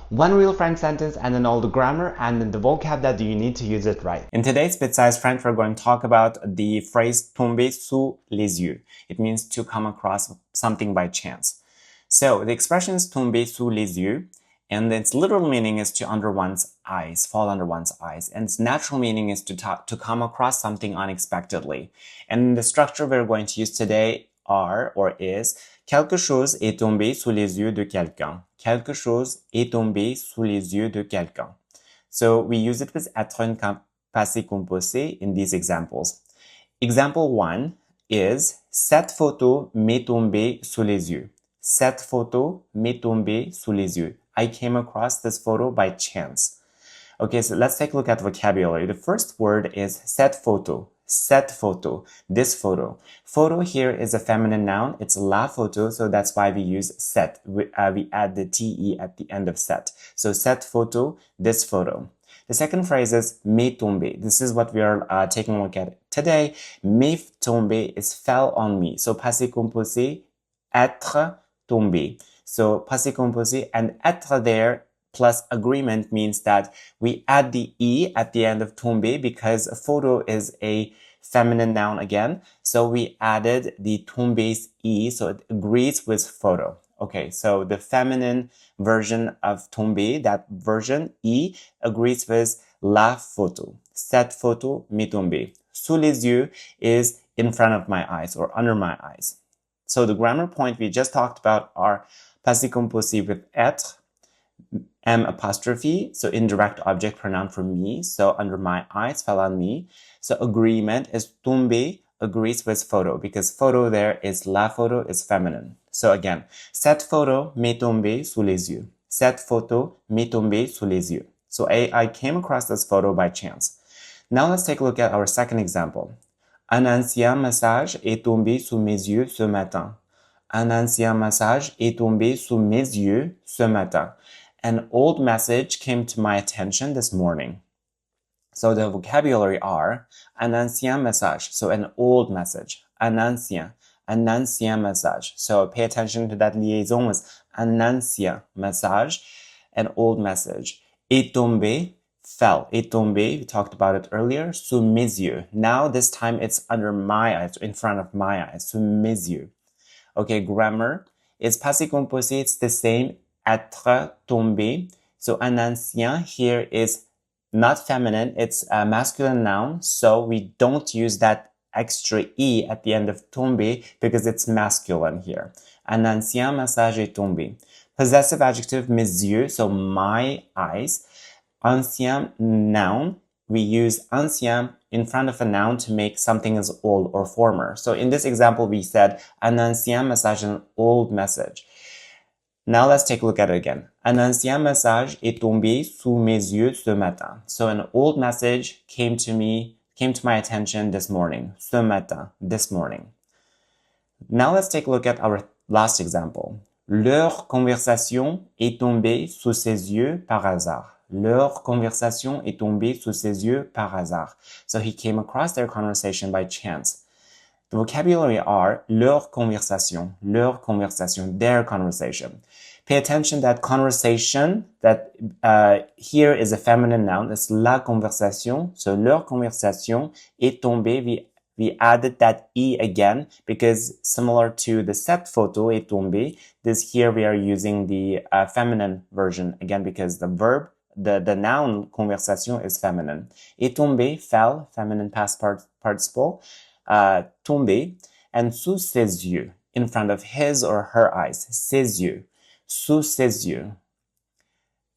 One real French sentence and then all the grammar and then the vocab that you need to use it right. In today's BitSize French, we're going to talk about the phrase tomber sous les yeux. It means to come across something by chance. So the expression is tomber sous les yeux, and its literal meaning is to under one's eyes, fall under one's eyes. And its natural meaning is to come across something unexpectedly. And the structure we're going to use today is quelque chose est tombé sous les yeux de quelqu'un. Quelque chose est tombé sous les yeux de quelqu'un. So we use it with être in passé composé in these examples. Example 1 is cette photo m'est tombée sous les yeux. Cette photo m'est tombée sous les yeux. I came across this photo by chance. Okay, so let's take a look at vocabulary. The first word is cette photo. Cette photo. This photo. Photo here is a feminine noun. It's la photo, so that's why we use cette. We add the te at the end of cette. So cette photo, this photo. The second phrase is m'est tombé. This is what we are taking a look at today. M'est tombé is fell on me. So passé composé, être tombé. So passé composé and être there plus agreement means that we add the e at the end of tombé because a photo is a feminine noun again. So we added the tombé's e, so it agrees with photo. Okay, so the feminine version of tombé, that version e, agrees with la photo. Cette photo m'est tombée. Sous les yeux is in front of my eyes or under my eyes. So the grammar point we just talked about are passé composé with être, M apostrophe, so indirect object pronoun for me, so under my eyes, fell on me. So agreement is tomber, agrees with photo, because photo there is la photo is feminine. So again, cette photo m'est tombée sous les yeux. Cette photo m'est tombée sous les yeux. So I came across this photo by chance. Now let's take a look at our second example. Un ancien message est tombé sous mes yeux ce matin. Un ancien message est tombé sous mes yeux ce matin. An old message came to my attention this morning. So the vocabulary are un ancien message, so an old message. Un ancien message. So pay attention to that liaison with un ancien message, an old message. Est tombé, fell. Est tombé, we talked about it earlier, sous mes yeux. Now this time it's under my eyes, in front of my eyes, sous mes yeux. Okay, grammar is passé composé, it's the same. Être tombé. So un ancien here is not feminine, it's a masculine noun, so we don't use that extra e at the end of tombé because it's masculine here. Un ancien message est tombé. Possessive adjective, mes yeux, so my eyes. Ancien noun, we use ancien in front of a noun to make something as old or former. So in this example, we said un ancien message, an old message. Now let's take a look at it again. Un ancien message est tombé sous mes yeux ce matin. So an old message came to my attention this morning. Ce matin, this morning. Now let's take a look at our last example. Leur conversation est tombée sous ses yeux par hasard. Leur conversation est tombée sous ses yeux par hasard. So he came across their conversation by chance. The vocabulary are leur conversation, their conversation. Pay attention that conversation, that here is a feminine noun, it's la conversation. So leur conversation est tombée, we added that e again because similar to the cette photo est tombée, this here we are using the feminine version again because the verb, the noun conversation is feminine. Est tombé, fell, feminine past participle. Tombé, and sous ses yeux, in front of his or her eyes, ses yeux, sous ses yeux.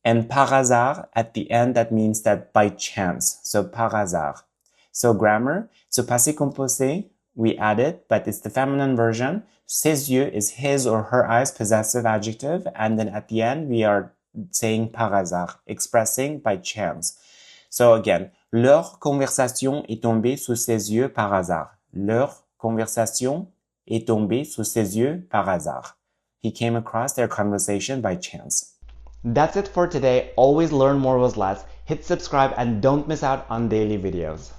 And par hasard, at the end, that means that by chance, so par hasard. So grammar, so passé composé, we added, but it's the feminine version. Ses yeux is his or her eyes, possessive adjective, and then at the end, we are saying par hasard, expressing by chance. So again, leur conversation est tombée sous ses yeux par hasard. Leur conversation est tombée sous ses yeux par hasard. He came across their conversation by chance. That's it for today. Always learn more with less. Hit subscribe and don't miss out on daily videos.